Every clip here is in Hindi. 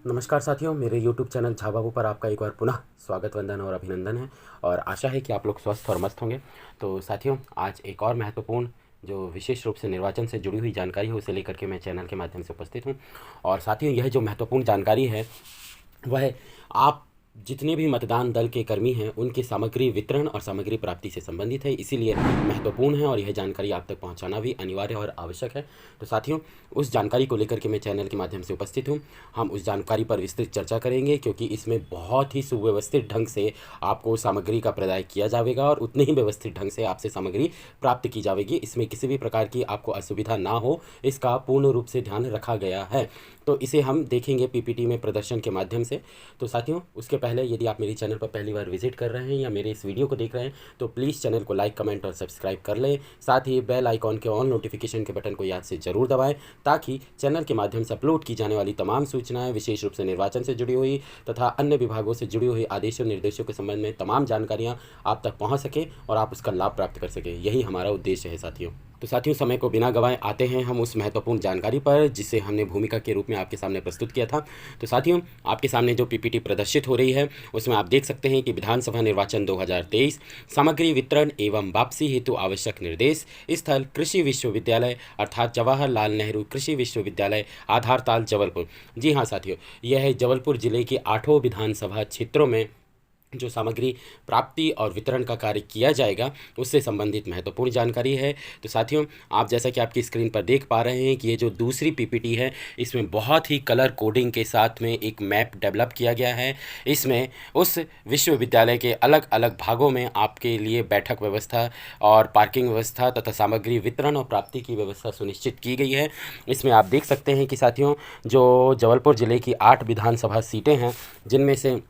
नमस्कार साथियों, मेरे YouTube चैनल झा बाबू पर आपका एक बार पुनः स्वागत, वंदन और अभिनंदन है। और आशा है कि आप लोग स्वस्थ और मस्त होंगे। तो साथियों, आज एक और महत्वपूर्ण जो विशेष रूप से निर्वाचन से जुड़ी हुई जानकारी है उसे लेकर के मैं चैनल के माध्यम से उपस्थित हूँ। और साथियों, यह जो महत्वपूर्ण जानकारी है वह आप जितने भी मतदान दल के कर्मी हैं उनके सामग्री वितरण और सामग्री प्राप्ति से संबंधित है, इसीलिए महत्वपूर्ण है और यह जानकारी आप तक पहुंचाना भी अनिवार्य और आवश्यक है। तो साथियों, उस जानकारी को लेकर के मैं चैनल के माध्यम से उपस्थित हूं। हम उस जानकारी पर विस्तृत चर्चा करेंगे, क्योंकि इसमें बहुत ही सुव्यवस्थित ढंग से आपको सामग्री का प्रदाय किया जाएगा और उतने ही व्यवस्थित ढंग से आपसे सामग्री प्राप्त की जाएगी। इसमें किसी भी प्रकार की आपको असुविधा ना हो, इसका पूर्ण रूप से ध्यान रखा गया है। तो इसे हम देखेंगे पीपीटी में प्रदर्शन के माध्यम से। तो साथियों, उसके पहले यदि आप मेरे चैनल पर पहली बार विजिट कर रहे हैं या मेरे इस वीडियो को देख रहे हैं तो प्लीज़ चैनल को लाइक, कमेंट और सब्सक्राइब कर लें। साथ ही बेल आइकॉन के ऑन नोटिफिकेशन के बटन को याद से ज़रूर दबाएं, ताकि चैनल के माध्यम से अपलोड की जाने वाली तमाम सूचनाएं, विशेष रूप से निर्वाचन से जुड़ी हुई तथा अन्य विभागों से जुड़ी हुई आदेशों निर्देशों के संबंध में तमाम जानकारियाँ आप तक पहुँच सकें और आप उसका लाभ प्राप्त कर सकें। यही हमारा उद्देश्य है साथियों। तो साथियों, समय को बिना गंवाए आते हैं हम उस महत्वपूर्ण जानकारी पर जिसे हमने भूमिका के रूप में आपके सामने प्रस्तुत किया था। तो साथियों, आपके सामने जो पीपीटी प्रदर्शित हो रही है उसमें आप देख सकते हैं कि विधानसभा निर्वाचन 2023 सामग्री वितरण एवं वापसी हेतु आवश्यक निर्देश, स्थल कृषि विश्वविद्यालय अर्थात जवाहरलाल नेहरू कृषि विश्वविद्यालय, आधारताल, जबलपुर। जी हाँ साथियों, यह है जबलपुर जिले के 8 विधानसभा क्षेत्रों में जो सामग्री प्राप्ति और वितरण का कार्य किया जाएगा उससे संबंधित महत्वपूर्ण जानकारी है। तो साथियों, आप जैसा कि आपकी स्क्रीन पर देख पा रहे हैं कि ये जो दूसरी पीपीटी है इसमें बहुत ही कलर कोडिंग के साथ में एक मैप डेवलप किया गया है। इसमें उस विश्वविद्यालय के अलग अलग भागों में आपके लिए बैठक व्यवस्था और पार्किंग व्यवस्था तथा सामग्री वितरण और प्राप्ति की व्यवस्था सुनिश्चित की गई है। इसमें आप देख सकते हैं कि साथियों, जो जबलपुर ज़िले की 8 विधानसभा सीटें हैं जिनमें से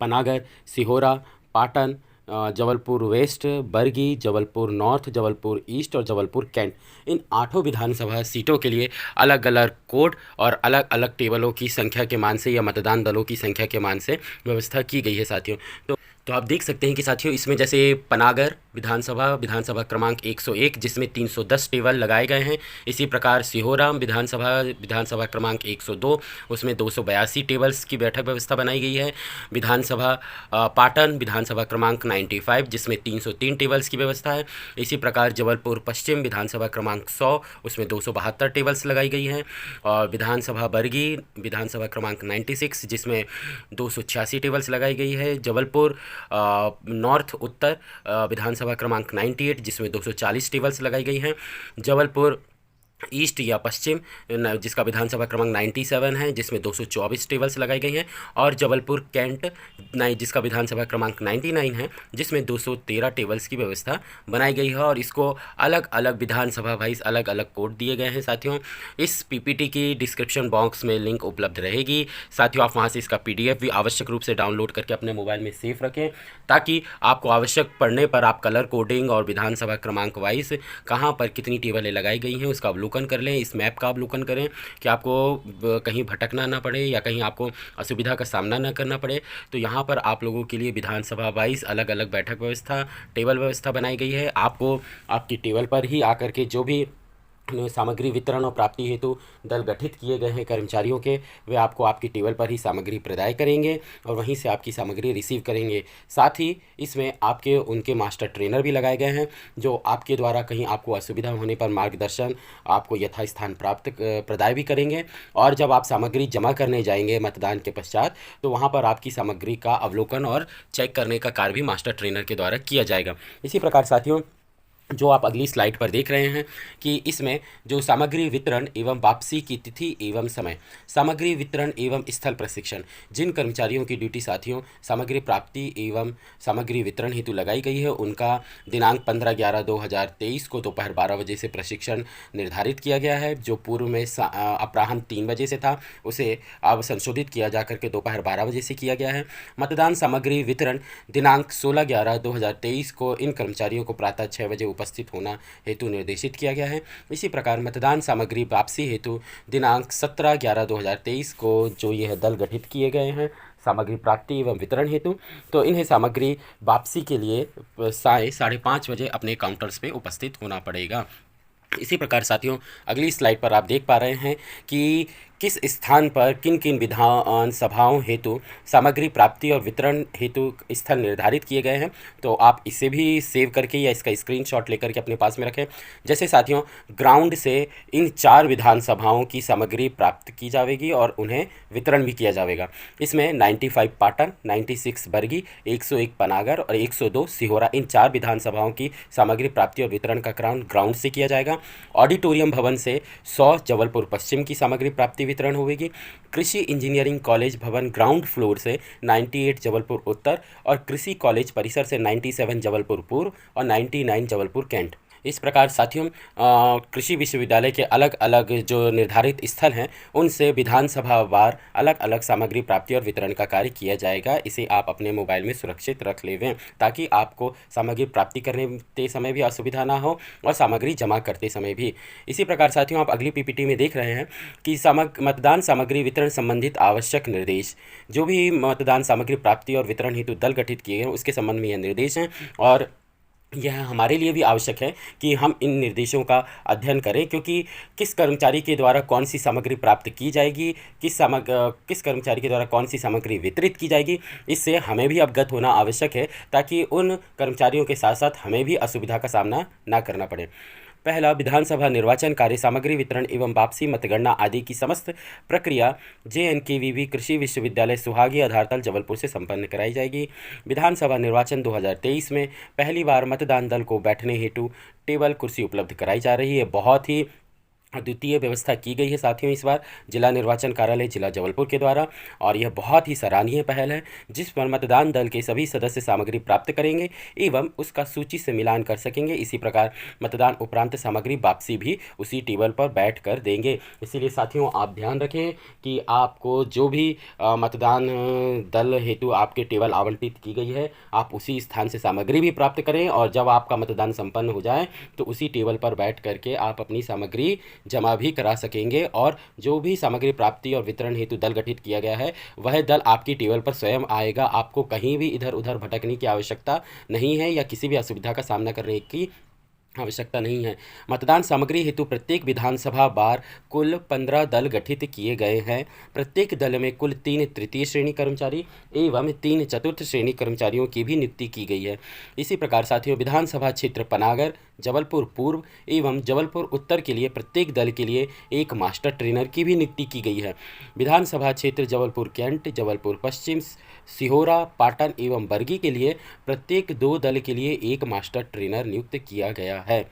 Panagar, Sihora, Patan, Jabalpur west, Bargi, Jabalpur north, Jabalpur east और जबलपुर कैंट, इन 8 विधानसभा सीटों के लिए अलग अलग कोड और अलग अलग टेबलों की संख्या के मान से या मतदान दलों की संख्या के मान से व्यवस्था की गई है साथियों। तो आप देख सकते हैं कि साथियों, इसमें जैसे पनागर विधानसभा क्रमांक 101 जिसमें 310 टेबल लगाए गए हैं। इसी प्रकार सिहोरा विधानसभा क्रमांक 102 उसमें 282 टेबल्स की बैठक व्यवस्था बनाई गई है। विधानसभा पाटन विधानसभा क्रमांक 95 जिसमें 303 टेबल्स की व्यवस्था है। इसी प्रकार जबलपुर पश्चिम विधानसभा क्रमांक 100 उसमें 272 टेबल्स लगाई गई हैं। और विधानसभा बरगी विधानसभा क्रमांक 96 जिसमें 286 टेबल्स लगाई गई है। जबलपुर नॉर्थ उत्तर विधानसभा क्रमांक 98 जिसमें 240 टेबल्स लगाई गई हैं। जबलपुर ईस्ट या पश्चिम जिसका विधानसभा क्रमांक 97 है जिसमें 224 टेबल्स लगाई गई हैं। और जबलपुर कैंट जिसका विधानसभा क्रमांक 99 है जिसमें 213 टेबल्स की व्यवस्था बनाई गई है। और इसको अलग अलग विधानसभा वाइज अलग अलग कोड दिए गए हैं साथियों। इस पीपीटी की डिस्क्रिप्शन बॉक्स में लिंक उपलब्ध रहेगी साथियों। आप वहां से इसका पीडीएफ भी आवश्यक रूप से डाउनलोड करके अपने मोबाइल में सेव रखें, ताकि आपको आवश्यक पड़ने पर आप कलर कोडिंग और विधानसभा क्रमांक वाइज कहाँ पर कितनी टेबलें लगाई गई हैं उसका अवलोकन कर लें। इस मैप का अवलोकन करें कि आपको कहीं भटकना ना पड़े या कहीं आपको असुविधा का सामना ना करना पड़े। तो यहाँ पर आप लोगों के लिए विधानसभा वाइज अलग अलग बैठक व्यवस्था, टेबल व्यवस्था बनाई गई है। आपको आपकी टेबल पर ही आकर के जो भी सामग्री वितरण और प्राप्ति हेतु दल गठित किए गए हैं कर्मचारियों के, वे आपको आपकी टेबल पर ही सामग्री प्रदाय करेंगे और वहीं से आपकी सामग्री रिसीव करेंगे। साथ ही इसमें आपके उनके मास्टर ट्रेनर भी लगाए गए हैं जो आपके द्वारा कहीं आपको असुविधा होने पर मार्गदर्शन आपको यथास्थान प्राप्त प्रदाय भी करेंगे। और जब आप सामग्री जमा करने जाएंगे मतदान के पश्चात, तो वहाँ पर आपकी सामग्री का अवलोकन और चेक करने का कार्य भी मास्टर ट्रेनर के द्वारा किया जाएगा। इसी प्रकार साथियों, जो आप अगली स्लाइड पर देख रहे हैं कि इसमें जो सामग्री वितरण एवं वापसी की तिथि एवं समय, सामग्री वितरण एवं स्थल प्रशिक्षण, जिन कर्मचारियों की ड्यूटी साथियों सामग्री प्राप्ति एवं सामग्री वितरण हेतु लगाई गई है, उनका दिनांक 15/11/2023 को दोपहर 12 बजे से प्रशिक्षण निर्धारित किया गया है। जो पूर्व में अपराह्न 3 बजे से था, उसे अब संशोधित किया जा करके दोपहर 12 बजे से किया गया है। मतदान सामग्री वितरण दिनांक 16/11/2023 को इन कर्मचारियों को प्रातः 6 बजे उपस्थित होना हेतु निर्देशित किया गया है। इसी प्रकार मतदान सामग्री वापसी हेतु दिनांक 17/11/2023 को जो यह दल गठित किए गए हैं सामग्री प्राप्ति एवं वितरण हेतु, तो इन्हें सामग्री वापसी के लिए 5:30 बजे अपने काउंटर्स पे उपस्थित होना पड़ेगा। इसी प्रकार साथियों, अगली स्लाइड पर आप देख पा रहे हैं कि किस स्थान पर किन किन विधान सभाओं हेतु सामग्री प्राप्ति और वितरण हेतु स्थल निर्धारित किए गए हैं। तो आप इसे भी सेव करके या इसका स्क्रीनशॉट लेकर के अपने पास में रखें। जैसे साथियों, ग्राउंड से इन 4 विधानसभाओं की सामग्री प्राप्त की जाएगी और उन्हें वितरण भी किया जाएगा। इसमें 95 पाटन, 96 बरगी, 101 पनागर और 102 सिहोरा, इन 4 विधानसभाओं की सामग्री प्राप्ति और वितरण का ग्राउंड से किया जाएगा। ऑडिटोरियम भवन से 100 जबलपुर पश्चिम की सामग्री प्राप्ति वितरण होगी। कृषि इंजीनियरिंग कॉलेज भवन ग्राउंड फ्लोर से 98 जबलपुर उत्तर और कृषि कॉलेज परिसर से 97 जबलपुर पूर्व और 99 जबलपुर कैंट। इस प्रकार साथियों, कृषि विश्वविद्यालय के अलग अलग जो निर्धारित स्थल हैं उनसे विधानसभा वार अलग अलग सामग्री प्राप्ति और वितरण का कार्य किया जाएगा। इसे आप अपने मोबाइल में सुरक्षित रख लेवें ताकि आपको सामग्री प्राप्ति करने समय भी असुविधा ना हो और सामग्री जमा करते समय भी। इसी प्रकार साथियों, आप अगली पीपीटी में देख रहे हैं कि मतदान सामग्री वितरण संबंधित आवश्यक निर्देश, जो भी मतदान सामग्री प्राप्ति और वितरण हेतु दल गठित किए गए उसके संबंध में यह निर्देश हैं और यह हमारे लिए भी आवश्यक है कि हम इन निर्देशों का अध्ययन करें, क्योंकि किस कर्मचारी के द्वारा कौन सी सामग्री प्राप्त की जाएगी, किस कर्मचारी के द्वारा कौन सी सामग्री वितरित की जाएगी, इससे हमें भी अवगत होना आवश्यक है ताकि उन कर्मचारियों के साथ साथ हमें भी असुविधा का सामना ना करना पड़े। पहला, विधानसभा निर्वाचन कार्य सामग्री वितरण एवं वापसी मतगणना आदि की समस्त प्रक्रिया JNKVB कृषि विश्वविद्यालय सुहागी आधारतल जबलपुर से संपन्न कराई जाएगी। विधानसभा निर्वाचन 2023 में पहली बार मतदान दल को बैठने हेतु टेबल कुर्सी उपलब्ध कराई जा रही है। बहुत ही अद्वितीय व्यवस्था की गई है साथियों इस बार जिला निर्वाचन कार्यालय जिला जबलपुर के द्वारा, और यह बहुत ही सराहनीय पहल है जिस पर मतदान दल के सभी सदस्य सामग्री प्राप्त करेंगे एवं उसका सूची से मिलान कर सकेंगे। इसी प्रकार मतदान उपरांत सामग्री वापसी भी उसी टेबल पर बैठ कर देंगे। इसीलिए साथियों, आप ध्यान रखें कि आपको जो भी मतदान दल हेतु आपके टेबल आवंटित की गई है आप उसी स्थान से सामग्री भी प्राप्त करें और जब आपका मतदान संपन्न हो जाए तो उसी टेबल पर बैठ करके आप अपनी सामग्री जमा भी करा सकेंगे और जो भी सामग्री प्राप्ति और वितरण हेतु दल गठित किया गया है वह दल आपकी टेबल पर स्वयं आएगा। आपको कहीं भी इधर उधर भटकने की आवश्यकता नहीं है या किसी भी असुविधा का सामना करने की आवश्यकता नहीं है। मतदान सामग्री हेतु प्रत्येक विधानसभा बार कुल 15 दल गठित किए गए हैं। प्रत्येक दल में कुल 3 तृतीय श्रेणी कर्मचारी एवं 3 चतुर्थ श्रेणी कर्मचारियों की भी नियुक्ति की गई है। इसी प्रकार साथियों, विधानसभा क्षेत्र पनागर, जबलपुर पूर्व एवं जबलपुर उत्तर के लिए प्रत्येक दल के लिए एक मास्टर ट्रेनर की भी नियुक्ति की गई है। विधानसभा क्षेत्र जबलपुर कैंट, जबलपुर पश्चिम, सिहोरा, पाटन एवं बरगी के लिए प्रत्येक 2 दल के लिए एक मास्टर ट्रेनर नियुक्त किया गया है।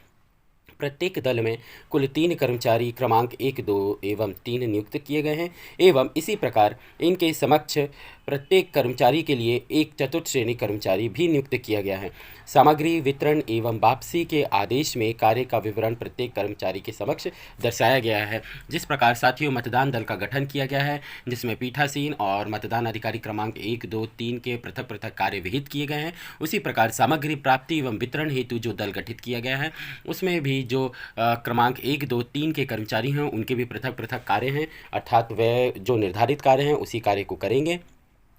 प्रत्येक दल में कुल 3 कर्मचारी क्रमांक 1, 2 एवं 3 नियुक्त किए गए हैं एवं इसी प्रकार इनके समक्ष प्रत्येक कर्मचारी के लिए एक चतुर्थ श्रेणी कर्मचारी भी नियुक्त किया गया है। सामग्री वितरण एवं वापसी के आदेश में कार्य का विवरण प्रत्येक कर्मचारी के समक्ष दर्शाया गया है। जिस प्रकार साथियों मतदान दल का गठन किया गया है जिसमें पीठासीन और मतदान अधिकारी क्रमांक 1, 2, 3 के पृथक पृथक कार्य विहित किए गए हैं, उसी प्रकार सामग्री प्राप्ति एवं वितरण हेतु जो दल गठित किया गया है उसमें भी जो क्रमांक 1, 2, 3 के कर्मचारी हैं उनके भी पृथक पृथक कार्य हैं, अर्थात वे जो निर्धारित कार्य हैं उसी कार्य को करेंगे।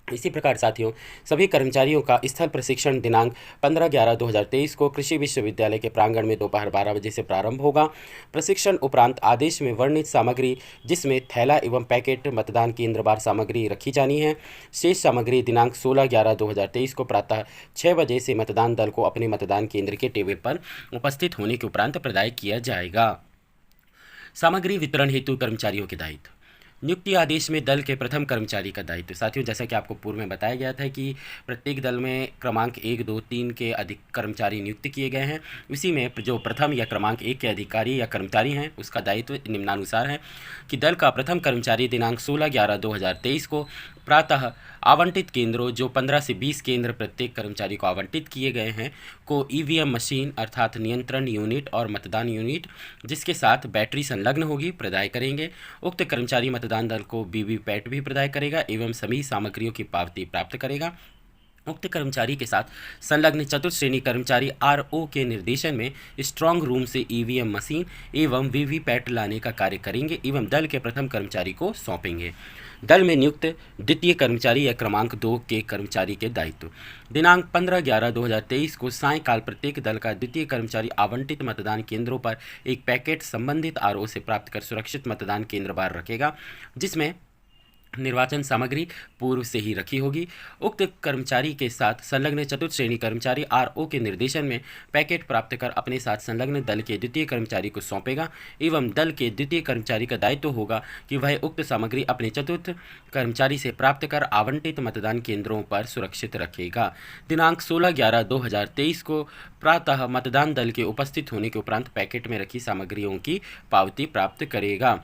इसी प्रकार साथियों, सभी कर्मचारियों का स्थल प्रशिक्षण दिनांक 15/11/2023 को कृषि विश्वविद्यालय के प्रांगण में दोपहर 12 बजे से प्रारंभ होगा। प्रशिक्षण उपरांत आदेश में वर्णित सामग्री जिसमें थैला एवं पैकेट मतदान केंद्र वार सामग्री रखी जानी है। शेष सामग्री दिनांक 16/11/2023 को प्रातः 6 बजे से मतदान दल को अपने मतदान केंद्र के टेबल पर उपस्थित होने के उपरांत प्रदाय किया जाएगा। सामग्री वितरण हेतु कर्मचारियों के दायित्व। नियुक्ति आदेश में दल के प्रथम कर्मचारी का दायित्व। साथियों, जैसा कि आपको पूर्व में बताया गया था कि प्रत्येक दल में क्रमांक 1, 2, 3 के अधिक कर्मचारी नियुक्त किए गए हैं। उसी में जो प्रथम या क्रमांक 1 के अधिकारी या कर्मचारी हैं उसका दायित्व निम्नानुसार है कि दल का प्रथम कर्मचारी दिनांक 16/11/2023 को प्रातः आवंटित केंद्रों जो 15 से 20 केंद्र प्रत्येक कर्मचारी को आवंटित किए गए हैं को EVM मशीन अर्थात नियंत्रण यूनिट और मतदान यूनिट जिसके साथ बैटरी संलग्न होगी प्रदाय करेंगे। उक्त कर्मचारी मतदान दल को वीवीपैट भी प्रदाय करेगा एवं सभी सामग्रियों की पावती प्राप्त करेगा। उक्त कर्मचारी के साथ संलग्न चतुर्थ श्रेणी कर्मचारी RO के निर्देशन में स्ट्रांग रूम से EVM मशीन एवं वीवीपैट लाने का कार्य करेंगे एवं दल के प्रथम कर्मचारी को सौंपेंगे। दल में नियुक्त द्वितीय कर्मचारी या क्रमांक 2 के कर्मचारी के दायित्व। दिनांक 15/11/2023 को सायंकाल प्रत्येक दल का द्वितीय कर्मचारी आवंटित मतदान केंद्रों पर एक पैकेट संबंधित आरओ से प्राप्त कर सुरक्षित मतदान केंद्र बाहर रखेगा, जिसमें निर्वाचन सामग्री पूर्व से ही रखी होगी। उक्त कर्मचारी के साथ संलग्न चतुर्थ श्रेणी कर्मचारी आरओ के निर्देशन में पैकेट प्राप्त कर अपने साथ संलग्न दल के द्वितीय कर्मचारी को सौंपेगा एवं दल के द्वितीय कर्मचारी का दायित्व होगा कि वह उक्त सामग्री अपने चतुर्थ कर्मचारी से प्राप्त कर आवंटित मतदान केंद्रों पर सुरक्षित रखेगा। दिनांक 16/11/2023 को प्रातः मतदान दल के उपस्थित होने के उपरांत पैकेट में रखी सामग्रियों की पावती प्राप्त करेगा।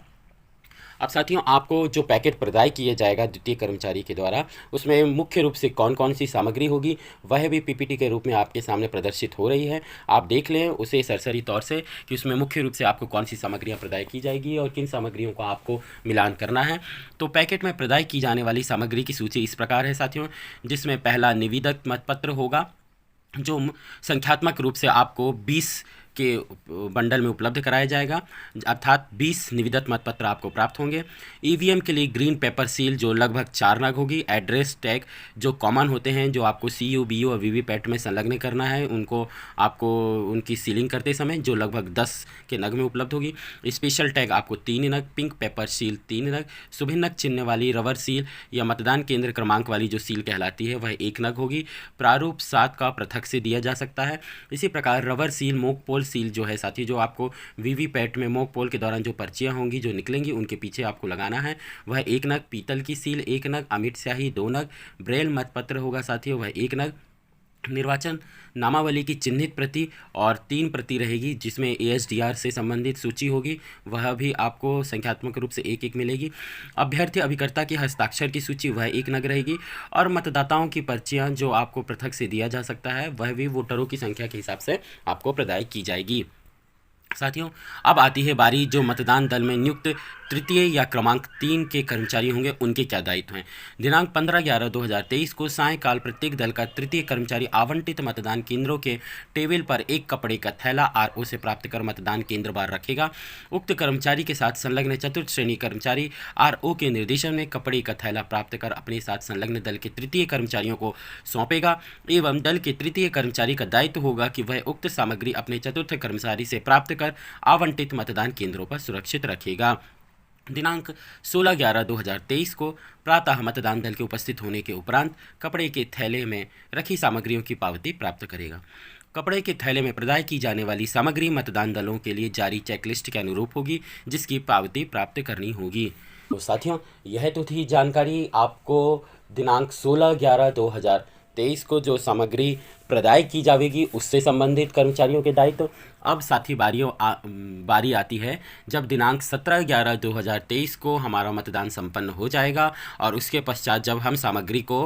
अब साथियों, आपको जो पैकेट प्रदाय किया जाएगा द्वितीय कर्मचारी के द्वारा, उसमें मुख्य रूप से कौन कौन सी सामग्री होगी वह भी पीपीटी के रूप में आपके सामने प्रदर्शित हो रही है। आप देख लें उसे सरसरी तौर से कि उसमें मुख्य रूप से आपको कौन सी सामग्रियां प्रदाय की जाएगी और किन सामग्रियों का आपको मिलान करना है। तो पैकेट में प्रदाय की जाने वाली सामग्री की सूची इस प्रकार है साथियों, जिसमें पहला निविदक मतपत्र होगा, जो संख्यात्मक रूप से आपको 20 के बंडल में उपलब्ध कराया जाएगा, अर्थात 20 निविदत मतपत्र आपको प्राप्त होंगे। ईवीएम के लिए ग्रीन पेपर सील जो लगभग 4 नग होगी। एड्रेस टैग जो कॉमन होते हैं, जो आपको सीयू, बीयू और वीवीपैट में संलग्न करना है, उनको आपको उनकी सीलिंग करते समय जो लगभग 10 के नग में उपलब्ध होगी। स्पेशल टैग आपको 3 नग, पिंक पेपर सील 3 नग, शुभचिन्ह चिन्ह वाली रबर सील या मतदान केंद्र क्रमांक वाली जो सील कहलाती है वह 1 नग होगी। प्रारूप 7 का पृथक से दिया जा सकता है। इसी प्रकार rubber seal, mock poll seal जो है साथी, जो आपको वीवीपैट में मॉक पोल के दौरान जो पर्चियां होंगी जो निकलेंगी उनके पीछे आपको लगाना है, वह 1 नग। पीतल की सील 1 नग, अमिट स्याही 2 नग, ब्रेल मतपत्र होगा साथियों वह 1 नग। निर्वाचन नामावली की चिन्हित प्रति और 3 प्रति रहेगी, जिसमें एएसडीआर से संबंधित सूची होगी, वह भी आपको संख्यात्मक रूप से 1-1 मिलेगी। अभ्यर्थी अभिकर्ता के हस्ताक्षर की सूची वह 1 नग रहेगी और मतदाताओं की पर्चियां जो आपको पृथक से दिया जा सकता है वह भी वोटरों की संख्या के हिसाब से आपको प्रदाय की जाएगी। साथियों, अब आती है बारी जो मतदान दल में नियुक्त तृतीय या क्रमांक 3 के कर्मचारी होंगे, उनके क्या दायित्व हैं। दिनांक 15/11/2023 को सायंकाल प्रत्येक दल का तृतीय कर्मचारी आवंटित मतदान केंद्रों के टेबल पर एक कपड़े का थैला आरओ से प्राप्त कर मतदान केंद्र बाहर रखेगा। उक्त कर्मचारी के साथ संलग्न चतुर्थ श्रेणी कर्मचारी आरओ के निर्देशन में कपड़े का थैला प्राप्त कर अपने साथ संलग्न दल के तृतीय कर्मचारियों को सौंपेगा एवं दल के तृतीय कर्मचारी का दायित्व होगा कि वह उक्त सामग्री अपने चतुर्थ कर्मचारी से प्राप्त कर आवंटित मतदान केंद्रों पर सुरक्षित रखेगा। दिनांक 16/11/2023 को प्रातः मतदान दल के उपस्थित होने के उपरांत कपड़े के थैले में रखी सामग्रियों की पावती प्राप्त करेगा। कपड़े के थैले में प्रदाय की जाने वाली सामग्री मतदान दलों के लिए जारी चेकलिस्ट के अनुरूप होगी, जिसकी पावती प्राप्त करनी होगी। तो साथियों, यह तो थी जानकारी आपको दिनांक 16/11/2023 को जो सामग्री प्रदाय की जाएगी उससे संबंधित कर्मचारियों के दायित्व। अब साथी बारी आती है जब दिनांक 17/11/2023 को हमारा मतदान संपन्न हो जाएगा और उसके पश्चात जब हम सामग्री को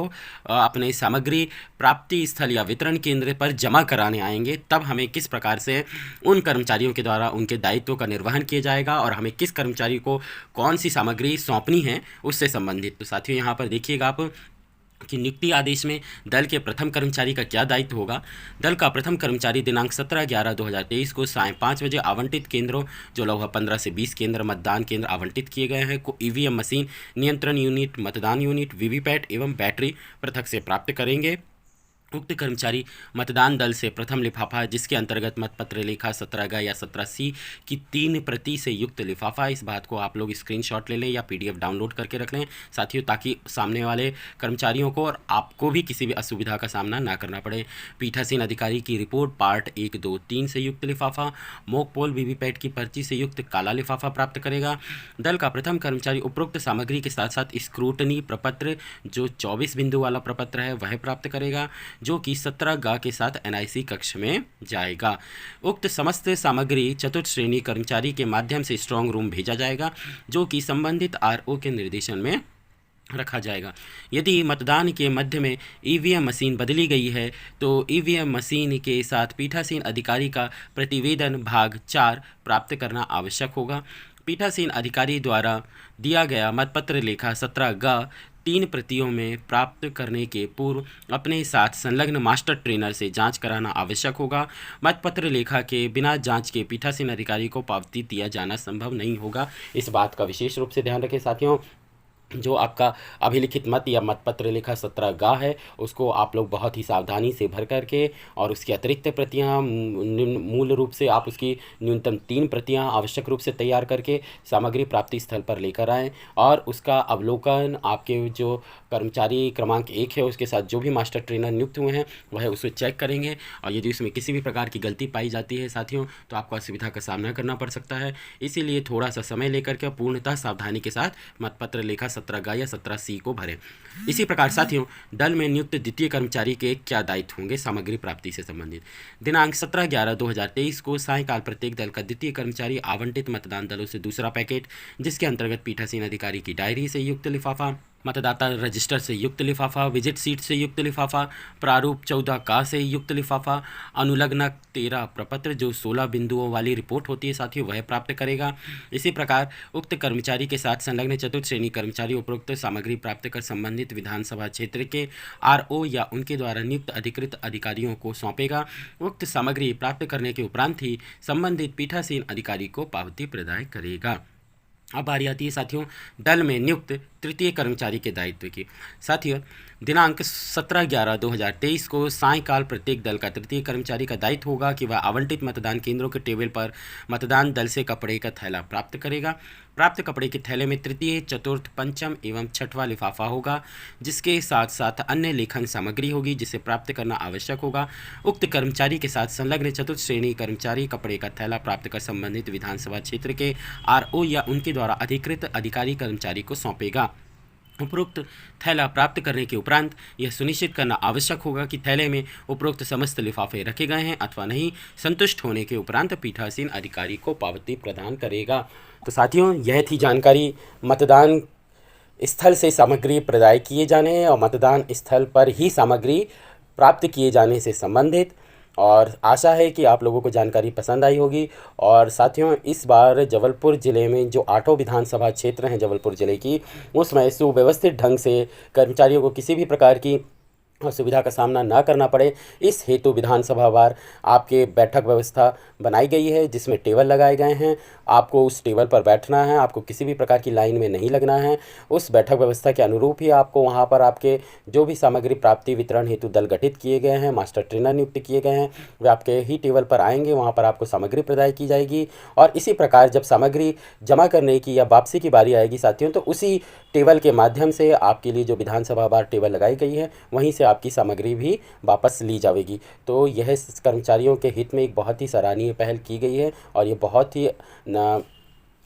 अपने सामग्री प्राप्ति स्थल या वितरण केंद्र पर जमा कराने आएंगे, तब हमें किस प्रकार से उन कर्मचारियों के द्वारा उनके दायित्वों का निर्वहन किया जाएगा और हमें किस कर्मचारी को कौन सी सामग्री सौंपनी है उससे संबंधित। तो साथियों, यहाँ पर देखिएगा आप कि नियुक्ति आदेश में दल के प्रथम कर्मचारी का क्या दायित्व होगा। दल का प्रथम कर्मचारी दिनांक 17/11/2023 को सायं 5 बजे आवंटित केंद्रों, जो लगभग 15 से 20 केंद्र मतदान केंद्र आवंटित किए गए हैं, को ईवीएम मशीन, नियंत्रण यूनिट, मतदान यूनिट, वीवीपैट एवं बैटरी पृथक से प्राप्त करेंगे। उक्त कर्मचारी मतदान दल से प्रथम लिफाफा, जिसके अंतर्गत मतपत्र लेखा 17G या 17C की 3 प्रति से युक्त लिफाफा, इस बात को आप लोग स्क्रीनशॉट ले लें या PDF डाउनलोड करके रख लें साथियों, ताकि सामने वाले कर्मचारियों को और आपको भी किसी भी असुविधा का सामना ना करना पड़े। पीठासीन अधिकारी की रिपोर्ट पार्ट 1, 2, 3 से युक्त लिफाफा, मॉक पोल वीवीपैट की पर्ची से युक्त काला लिफाफा प्राप्त करेगा। दल का प्रथम कर्मचारी उपरोक्त सामग्री के साथ साथ स्क्रूटनी प्रपत्र, जो 24 बिंदु वाला प्रपत्र है, वह प्राप्त करेगा, जो कि 17G के साथ NIC कक्ष में जाएगा। उक्त समस्त सामग्री चतुर्थ श्रेणी कर्मचारी के माध्यम से स्ट्रांग रूम भेजा जाएगा, जो कि संबंधित RO के निर्देशन में रखा जाएगा। यदि मतदान के मध्य में ईवीएम मशीन बदली गई है तो ईवीएम मशीन के साथ पीठासीन अधिकारी का प्रतिवेदन भाग 4 प्राप्त करना आवश्यक होगा। पीठासीन अधिकारी द्वारा दिया गया मतपत्र लेखा 17G 3 प्रतियों में प्राप्त करने के पूर्व अपने साथ संलग्न मास्टर ट्रेनर से जांच कराना आवश्यक होगा। मतपत्र लेखा के बिना जांच के पीठासीन अधिकारी को पावती दिया जाना संभव नहीं होगा। इस बात का विशेष रूप से ध्यान रखें साथियों। जो आपका अभिलिखित मत या मतपत्र लेखा 17 गा है, उसको आप लोग बहुत ही सावधानी से भर करके और उसकी अतिरिक्त प्रतियां मूल रूप से आप उसकी न्यूनतम 3 प्रतियां आवश्यक रूप से तैयार करके सामग्री प्राप्ति स्थल पर लेकर आएँ और उसका अवलोकन आपके जो कर्मचारी क्रमांक 1 है उसके साथ जो भी मास्टर ट्रेनर नियुक्त हुए हैं वह उसे चेक करेंगे। और यदि उसमें किसी भी प्रकार की गलती पाई जाती है साथियों, तो आपको असुविधा का सामना करना पड़ सकता है। इसीलिए थोड़ा सा समय लेकर के पूर्णतः सावधानी के साथ मतपत्र लेखा 17 गा या 17 सी को भरें। इसी प्रकार साथियों, दल में नियुक्त द्वितीय कर्मचारी के क्या दायित्व होंगे सामग्री प्राप्ति से संबंधित। दिनांक 17/11/2023 को सायकाल प्रत्येक दल का द्वितीय कर्मचारी आवंटित मतदान दलों से दूसरा पैकेट, जिसके अंतर्गत पीठासीन अधिकारी की डायरी से युक्त लिफाफा, मतदाता रजिस्टर से युक्त लिफाफा, विजिट सीट से युक्त लिफाफा, प्रारूप 14 का से युक्त लिफाफा, अनुलग्नक 13 प्रपत्र जो 16 बिंदुओं वाली रिपोर्ट होती है साथियों वह प्राप्त करेगा। इसी प्रकार उक्त कर्मचारी के साथ संलग्न चतुर्थ श्रेणी कर्मचारी उपरोक्त सामग्री प्राप्त कर संबंधित विधानसभा क्षेत्र के आरओ या उनके द्वारा नियुक्त अधिकृत अधिकारियों को सौंपेगा। उक्त सामग्री प्राप्त करने के उपरांत ही संबंधित पीठासीन अधिकारी को पावती प्रदान करेगा। अब बारी आती है साथियों दल में नियुक्त तृतीय कर्मचारी के दायित्व की। साथियों, दिनांक 17/11/2023 को सायकाल प्रत्येक दल का तृतीय कर्मचारी का दायित्व होगा कि वह आवंटित मतदान केंद्रों के टेबल पर मतदान दल से कपड़े का थैला प्राप्त करेगा। प्राप्त कपड़े के थैले में तृतीय, चतुर्थ, पंचम एवं छठवां लिफाफा होगा, जिसके साथ साथ अन्य लेखन सामग्री होगी जिसे प्राप्त करना आवश्यक होगा। उक्त कर्मचारी के साथ संलग्न चतुर्थ श्रेणी कर्मचारी कपड़े का थैला प्राप्त कर संबंधित विधानसभा क्षेत्र के आरओ या उनके द्वारा अधिकृत अधिकारी कर्मचारी को सौंपेगा। उपरोक्त थैला प्राप्त करने के उपरांत यह सुनिश्चित करना आवश्यक होगा कि थैले में उपरोक्त समस्त लिफाफे रखे गए हैं अथवा नहीं। संतुष्ट होने के उपरांत पीठासीन अधिकारी को पावती प्रदान करेगा। तो साथियों, यह थी जानकारी मतदान स्थल से सामग्री प्रदाय किए जाने और मतदान स्थल पर ही सामग्री प्राप्त किए जाने से संबंधित। और आशा है कि आप लोगों को जानकारी पसंद आई होगी। और साथियों, इस बार जबलपुर ज़िले में जो 8 विधानसभा क्षेत्र हैं जबलपुर ज़िले की, उसमें सुव्यवस्थित ढंग से कर्मचारियों को किसी भी प्रकार की असुविधा का सामना ना करना पड़े, इस हेतु विधानसभा वार आपके बैठक व्यवस्था बनाई गई है जिसमें टेबल लगाए गए हैं। आपको उस टेबल पर बैठना है, आपको किसी भी प्रकार की लाइन में नहीं लगना है। उस बैठक व्यवस्था के अनुरूप ही आपको वहां पर आपके जो भी सामग्री प्राप्ति वितरण हेतु दल गठित किए गए हैं, मास्टर ट्रेनर नियुक्त किए गए हैं, वे आपके ही टेबल पर आएंगे, वहाँ पर आपको सामग्री प्रदान की जाएगी। और इसी प्रकार जब सामग्री जमा करने की या वापसी की बारी आएगी साथियों, तो उसी टेबल के माध्यम से आपके लिए जो विधानसभा वार टेबल लगाई गई है वहीं से आपकी सामग्री भी वापस ली जाएगी। तो यह कर्मचारियों के हित में एक बहुत ही सराहनीय पहल की गई है और ये बहुत ही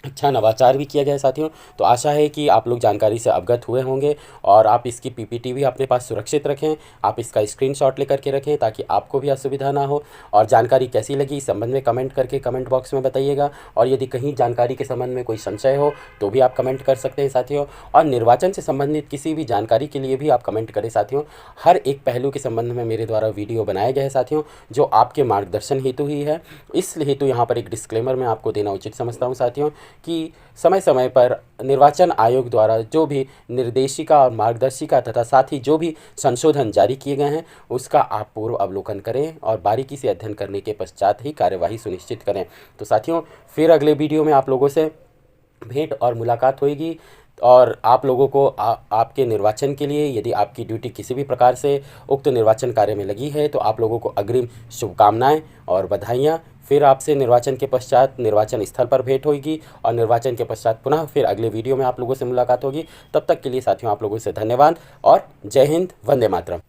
अच्छा नवाचार भी किया गया है साथियों। तो आशा है कि आप लोग जानकारी से अवगत हुए होंगे और आप इसकी पीपीटी भी अपने पास सुरक्षित रखें, आप इसका स्क्रीनशॉट लेकर के रखें ताकि आपको भी असुविधा ना हो। और जानकारी कैसी लगी इस संबंध में कमेंट करके कमेंट बॉक्स में बताइएगा। और यदि कहीं जानकारी के संबंध में कोई संशय हो तो भी आप कमेंट कर सकते हैं साथियों। और निर्वाचन से संबंधित किसी भी जानकारी के लिए भी आप कमेंट करें साथियों। हर एक पहलू के संबंध में मेरे द्वारा वीडियो बनाया गया है साथियों, जो आपके मार्गदर्शन हेतु ही है। इस हेतु यहाँ पर एक डिस्क्लेमर मैं आपको देना उचित समझता हूँ साथियों कि समय समय पर निर्वाचन आयोग द्वारा जो भी निर्देशिका और मार्गदर्शिका तथा साथ ही जो भी संशोधन जारी किए गए हैं उसका आप पूर्व अवलोकन करें और बारीकी से अध्ययन करने के पश्चात ही कार्यवाही सुनिश्चित करें। तो साथियों, फिर अगले वीडियो में आप लोगों से भेंट और मुलाकात होगी। और आप लोगों को आपके निर्वाचन के लिए यदि आपकी ड्यूटी किसी भी प्रकार से उक्त निर्वाचन कार्य में लगी है तो आप लोगों को अग्रिम शुभकामनाएं और बधाइयाँ। फिर आपसे निर्वाचन के पश्चात निर्वाचन स्थल पर भेंट होगी और निर्वाचन के पश्चात पुनः फिर अगले वीडियो में आप लोगों से मुलाकात होगी। तब तक के लिए साथियों आप लोगों से धन्यवाद और जय हिंद, वंदे मातरम।